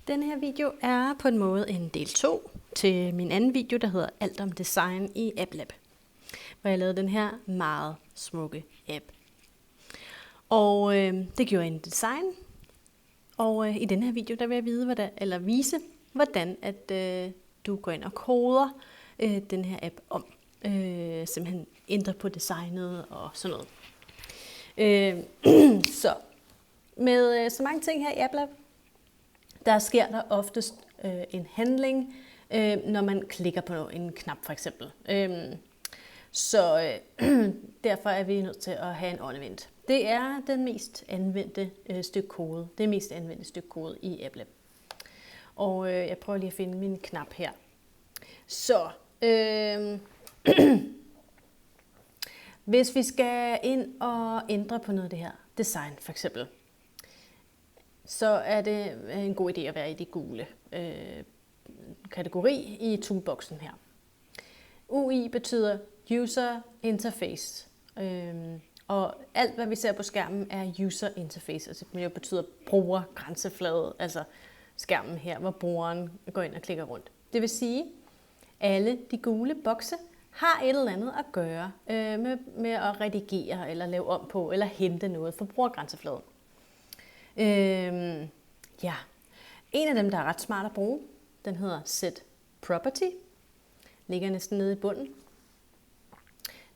Den her video er på en måde en del 2 til min anden video, der hedder Alt om design i AppLab, hvor jeg lavede den her meget smukke app. Og det gjorde jeg en design, og i den her video der vil jeg vise, hvordan at du går ind og koder den her app om. Simpelthen ændre på designet og sådan noget. Så med så mange ting her i AppLab, der sker der oftest en handling, når man klikker på en knap for eksempel. Så derfor er vi nødt til at have en on-event. Det er den mest anvendte stykke kode. Det mest anvendte stykke kode i AppLab. Og jeg prøver lige at finde min knap her. Så hvis vi skal ind og ændre på noget af det her design for eksempel, så er det en god idé at være i de gule kategori i toolboxen her. UI betyder User Interface, og alt hvad vi ser på skærmen er User Interface, altså det betyder brugergrænseflade, altså skærmen her, hvor brugeren går ind og klikker rundt. Det vil sige, alle de gule bokse har et eller andet at gøre med at redigere eller lave om på eller hente noget fra brugergrænsefladen. Ja, en af dem, der er ret smart at bruge, den hedder Set Property. Ligger næsten nede i bunden.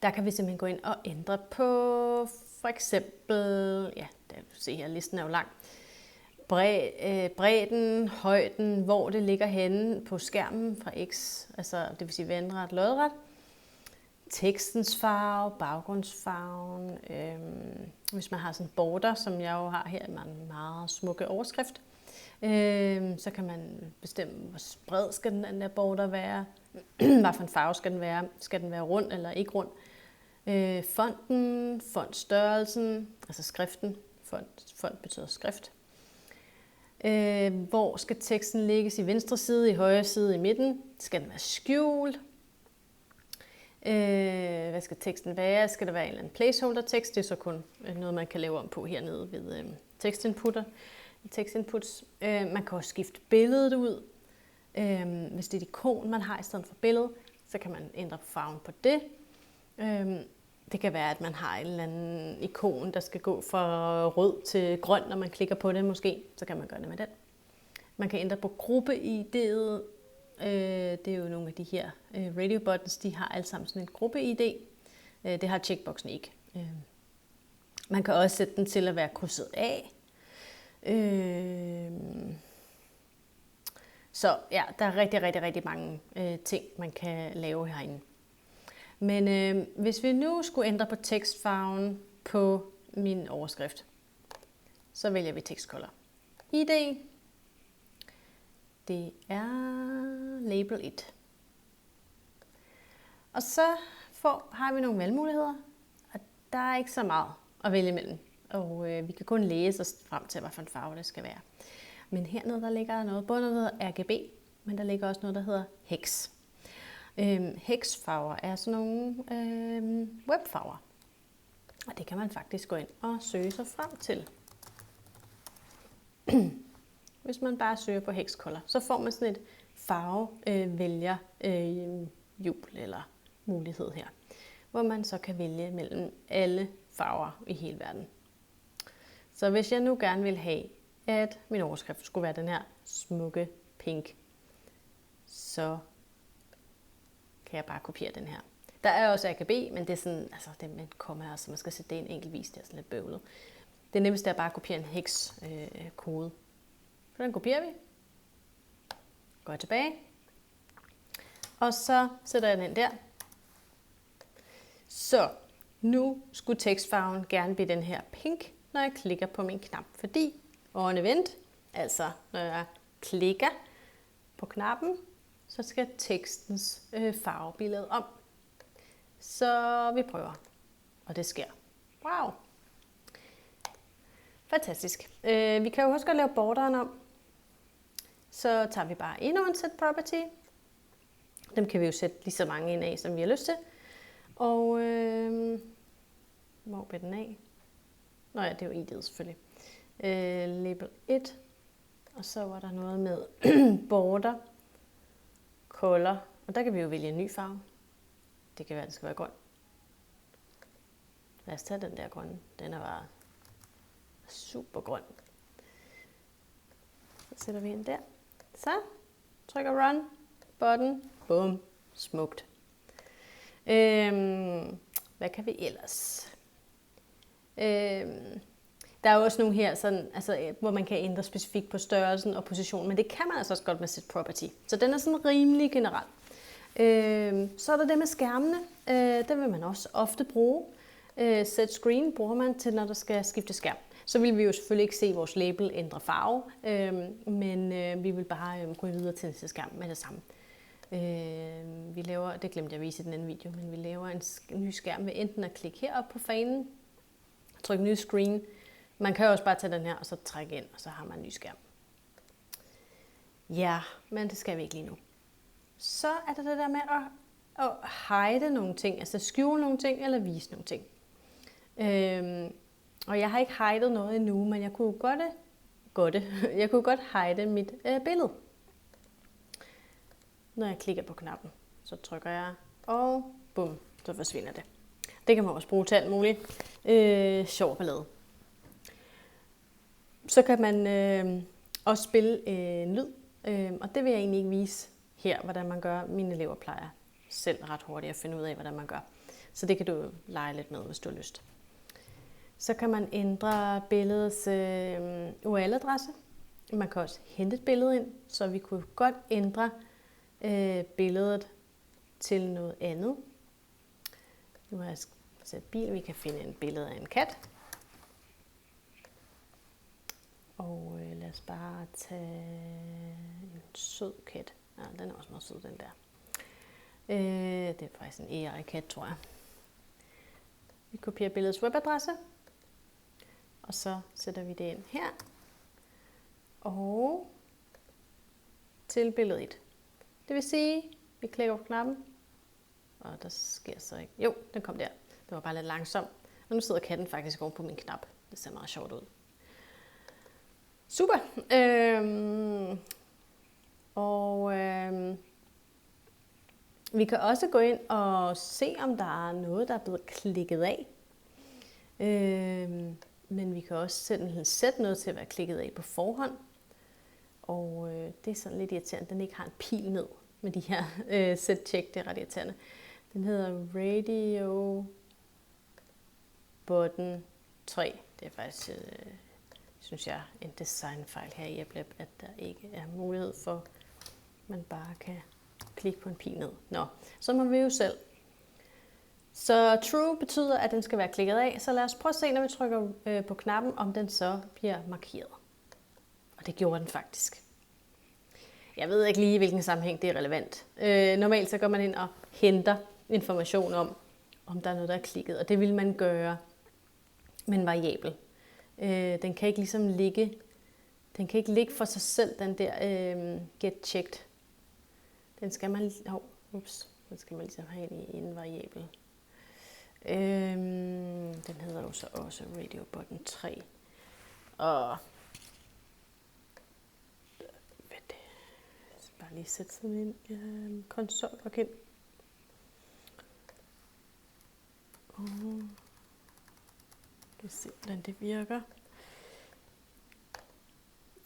Der kan vi simpelthen gå ind og ændre på for eksempel, ja, se her, listen er jo lang. Bredden, højden, hvor det ligger henne på skærmen fra X, altså det vil sige vandret, lodret. Tekstens farve, baggrundsfarven, hvis man har sådan en border, som jeg jo har her, en meget smukke overskrift, så kan man bestemme, hvor bred skal den der border være, hvad for en farve skal den være, skal den være rund eller ikke rund, fonten, fontstørrelsen, altså skriften, font betyder skrift, hvor skal teksten lægges i venstre side, i højre side, i midten, skal den være skjult, hvad skal teksten være? Skal der være en eller anden placeholder tekst? Det er så kun noget, man kan lave om på hernede ved tekstinputs. Man kan også skifte billedet ud. Hvis det er et ikon, man har i stedet for billede, så kan man ændre på farven på det. Det kan være, at man har en eller anden ikon, der skal gå fra rød til grøn, når man klikker på det måske. Så kan man gøre det med den. Man kan ændre på gruppe-ID'et. Det er jo nogle af de her radio buttons, de har alle sammen sådan en gruppe-ID. Det har checkboxen ikke. Man kan også sætte den til at være krydset af. Så ja, der er rigtig mange ting, man kan lave herinde. Men hvis vi nu skulle ændre på tekstfarven på min overskrift, så vælger vi tekstcolor. ID. Det er label 1. Og så har vi nogle valgmuligheder, og der er ikke så meget at vælge imellem. Og vi kan kun læse os frem til, hvad for en farve det skal være. Men hernede der ligger noget, både noget, der hedder RGB, men der ligger også noget, der hedder hex. Hexfarver er sådan nogle webfarver. Og det kan man faktisk gå ind og søge sig frem til. Hvis man bare søger på hexcolor, så får man sådan et farvevælger hjul eller mulighed her, hvor man så kan vælge mellem alle farver i hele verden. Så hvis jeg nu gerne vil have, at min overskrift skulle være den her smukke pink, så kan jeg bare kopiere den her. Der er også RGB, men det er sådan, altså det med et komma, så man skal sætte det ind enkeltvis, det er sådan lidt bøvlet. Det nemmeste er bare at kopiere en hex kode. Så den kopierer vi. Går jeg tilbage. Og så sætter jeg den ind der. Så nu skulle tekstfarven gerne blive den her pink, når jeg klikker på min knap. Fordi on event, altså når jeg klikker på knappen, så skal tekstens farve blive lavet om. Så vi prøver. Og det sker. Wow! Fantastisk. Vi kan jo huske at lave borderen om. Så tager vi bare endnu en set property. Dem kan vi jo sætte lige så mange ind af, som vi har lyst til. Og hvor bliver den af? Nå ja, det er jo ID'et selvfølgelig. Label 1. Og så var der noget med border, color, og der kan vi jo vælge en ny farve. Det kan være, at det skal være grøn. Lad os tage den der grønne. Den er bare super grøn. Så sætter vi ind der. Så trykker run, button, bum, smukt. Hvad kan vi ellers? Der er jo også nogle her, sådan, altså, hvor man kan ændre specifikt på størrelsen og position, men det kan man altså også godt med set property. Så den er sådan rimelig generel. Så er der det med skærmene. Det vil man også ofte bruge. Set screen bruger man til, når der skal skifte skærm. Så vil vi jo selvfølgelig ikke se vores label ændre farve, men vi vil bare gå videre til næste skærm med det samme. Vi laver, det glemte jeg at vise i den anden video, men vi laver en ny skærm ved enten at klikke herop på fanen, trykke ny screen. Man kan jo også bare tage den her og så trække ind, og så har man en ny skærm. Ja, men det skal vi ikke lige nu. Så er der det der med at hide nogle ting, altså skjule nogle ting eller vise nogle ting. Og jeg har ikke hidet noget endnu, men jeg kunne godt hide mit billede. Når jeg klikker på knappen, så trykker jeg, og bum, så forsvinder det. Det kan man også bruge til alt muligt. Sjov ballade. Så kan man også spille en lyd, og det vil jeg egentlig ikke vise her, hvordan man gør. Mine elever plejer selv ret hurtigt at finde ud af, hvordan man gør. Så det kan du lege lidt med, hvis du har lyst. Så kan man ændre billedets URL-adresse. Man kan også hente et billede ind, så vi kunne godt ændre billedet til noget andet. Nu har jeg sat bil, vi kan finde et billede af en kat. Og lad os bare tage en sød kat. Ja, den er også meget sød, den der. Det er faktisk en AI-kat, tror jeg. Vi kopierer billedets webadresse. Og så sætter vi det ind her. Og til billede 1. Det vil sige, vi klikker på knappen. Og der sker så ikke. Jo, den kom der. Det var bare lidt langsomt. Og nu sidder katten faktisk oven på min knap. Det ser meget sjovt ud. Super. Vi kan også gå ind og se, om der er noget, der er blevet klikket af. Men vi kan også sætte noget til at være klikket af på forhånd. Og det er sådan lidt irriterende, at den ikke har en pil ned med de her set check. Det er ret irriterende. Den hedder Radio Button 3. Det er faktisk, synes jeg, en designfejl her i AppLab, at der ikke er mulighed for, at man bare kan klikke på en pil ned. Nå, så må vi jo selv. Så true betyder, at den skal være klikket af. Så lad os prøve at se, når vi trykker på knappen, om den så bliver markeret. Og det gjorde den faktisk. Jeg ved ikke lige, hvilken sammenhæng det er relevant. Normalt så går man ind og henter information om der er noget, der er klikket. Og det vil man gøre med en variabel. Den kan ikke ligesom ligge. Den kan ikke ligge for sig selv, den der get checked. Den skal man ligesom have ind i en variabel. Den hedder jo så også Radio Button 3. Og bare lige sætte sådan en konsol ind. Og vi se, hvordan det virker.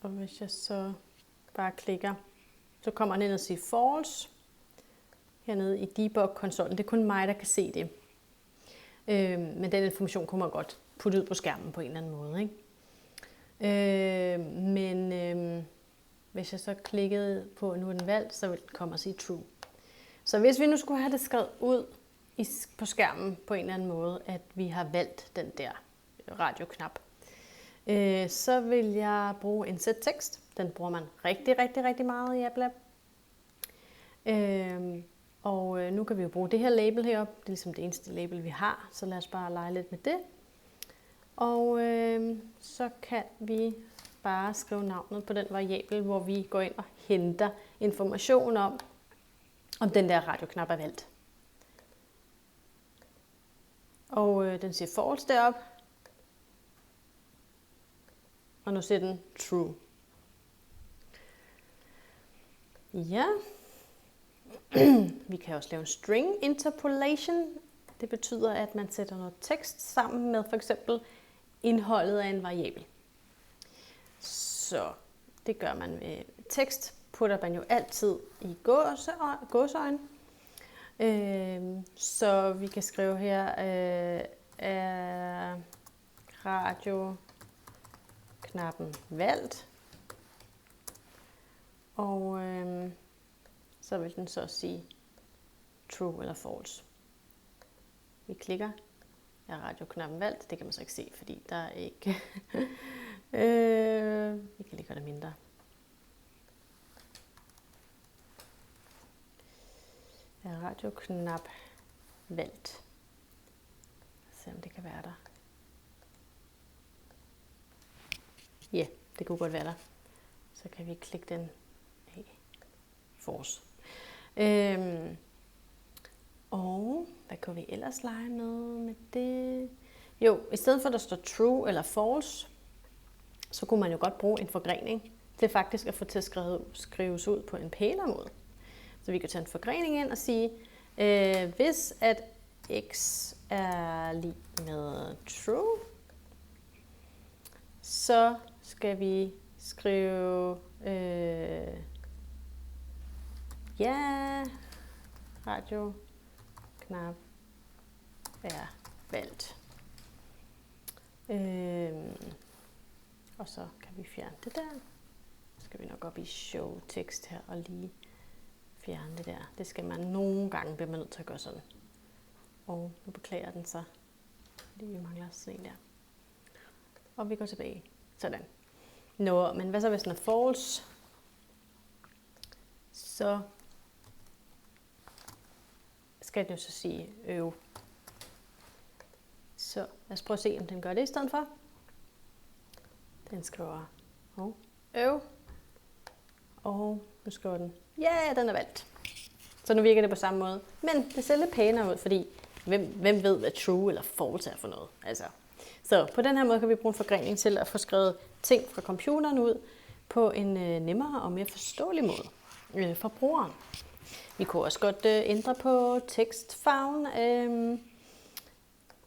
Og hvis jeg så bare klikker, så kommer den ind og siger false. Hernede i debug-konsollen. Det er kun mig, der kan se det. Men den information kunne man godt putte ud på skærmen på en eller anden måde. Ikke? Men hvis jeg så klikkede på, nu er den valgt, så vil den komme og sige true. Så hvis vi nu skulle have det skrevet ud på skærmen på en eller anden måde, at vi har valgt den der radioknap, så vil jeg bruge en set tekst. Den bruger man rigtig meget i AppLab. Og nu kan vi jo bruge det her label heroppe. Det er ligesom det eneste label, vi har. Så lad os bare lege lidt med det. Og så kan vi bare skrive navnet på den variabel, hvor vi går ind og henter information om den der radioknap er valgt. Og den siger false derop. Og nu siger den true. Ja, vi kan også lave en string interpolation. Det betyder, at man sætter noget tekst sammen med for eksempel indholdet af en variabel. Så det gør man med tekst, putter man jo altid i gåseøjne. Så vi kan skrive her, er radioknappen valgt. Og så vil den så sige true eller false. Vi klikker, er radioknappen valgt. Det kan man så ikke se, fordi der er ikke... vi kan lige gøre det mindre. Er radioknap valgt. Se om det kan være der. Ja, det kunne godt være der. Så kan vi klikke den af. Force. Og hvad kan vi ellers lege noget med det? Jo, i stedet for at der står true eller false, så kunne man jo godt bruge en forgrening til faktisk at få til at skrives ud på en pænere måde. Så vi kan tage en forgrening ind og sige, hvis at x er lig med true, så skal vi skrive ja, radioknap er valgt. Og så kan vi fjerne det der. Så skal vi nok op i show tekst her og lige fjerne det der. Det skal man nogle gange blive nødt til at gøre sådan. Og nu beklager den sig, fordi vi mangler sådan en der. Og vi går tilbage. Sådan. Nå, men hvad så hvis den er false? Så skal den jo så sige øv. Så lad os prøve at se, om den gør det i stedet for. Den skriver øv. Og nu skriver den, ja, den er valgt. Så nu virker det på samme måde. Men det ser lidt pænere ud, fordi hvem ved, hvad true eller false er for noget? Altså. Så på den her måde kan vi bruge en forgrening til at få skrevet ting fra computeren ud på en nemmere og mere forståelig måde for brugeren. Vi kunne også godt ændre på tekstfarven,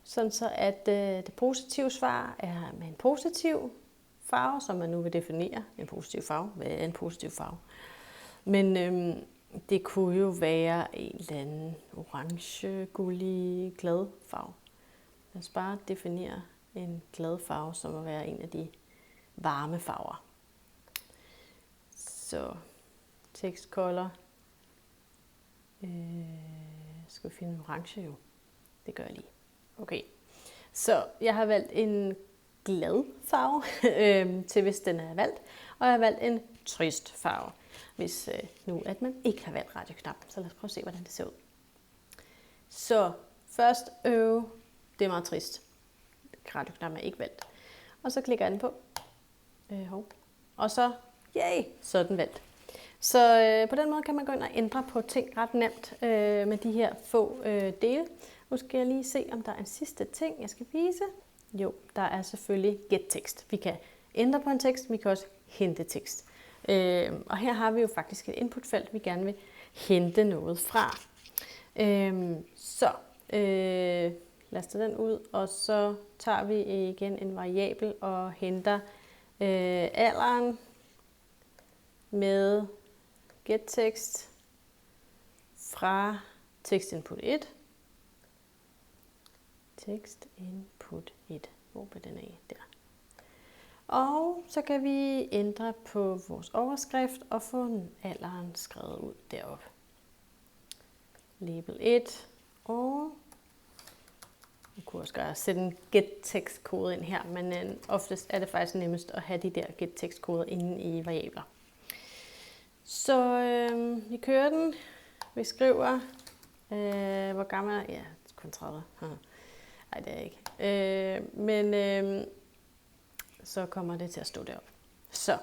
sådan så at det positive svar er med en positiv farve, som man nu vil definere. En positiv farve. Hvad er en positiv farve? Men det kunne jo være en eller anden orange, gullig, glad farve. Lad os bare definere en glad farve, som må være en af de varme farver. Så text color. Skal vi finde orange jo? Det gør jeg lige. Okay. Så jeg har valgt en glad farve, til hvis den er valgt. Og jeg har valgt en trist farve, hvis nu at man ikke har valgt radioknappen. Så lad os prøve at se, hvordan det ser ud. Så først det er meget trist. Radioknappen er ikke valgt. Og så klikker jeg den på. Og så, yay, så er den valgt. Så på den måde kan man gå ind og ændre på ting ret nemt med de her få dele. Nu skal jeg lige se, om der er en sidste ting, jeg skal vise. Jo, der er selvfølgelig getText. Vi kan ændre på en tekst, vi kan også hente tekst. Og her har vi jo faktisk et inputfelt, vi gerne vil hente noget fra. Så lad os tage den ud, og så tager vi igen en variabel og henter alderen med getText fra tekstinput 1. Tekstinput 1. Hvor blev den af? Der. Og så kan vi ændre på vores overskrift og få alderen skrevet ud deroppe. Label 1. Og jeg kunne også sætte en getText-kode ind her, men oftest er det faktisk nemmest at have de der getText-koder inde i variabler. Så vi kører den. Vi skriver, hvor gammel er... Ja, kun 30. Nej, det er ikke. Så kommer det til at stå deroppe. Så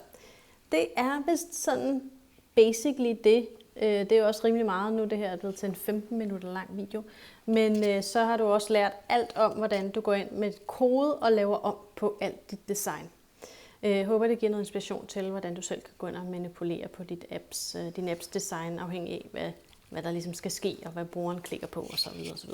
det er vist sådan basically det. Det er jo også rimelig meget nu, det her er blevet til en 15 minutter lang video. Men så har du også lært alt om, hvordan du går ind med kode og laver om på alt dit design. Håber, det giver noget inspiration til, hvordan du selv kan gå ind og manipulere på din apps design, afhængig af, hvad der ligesom skal ske, og hvad brugeren klikker på osv. osv.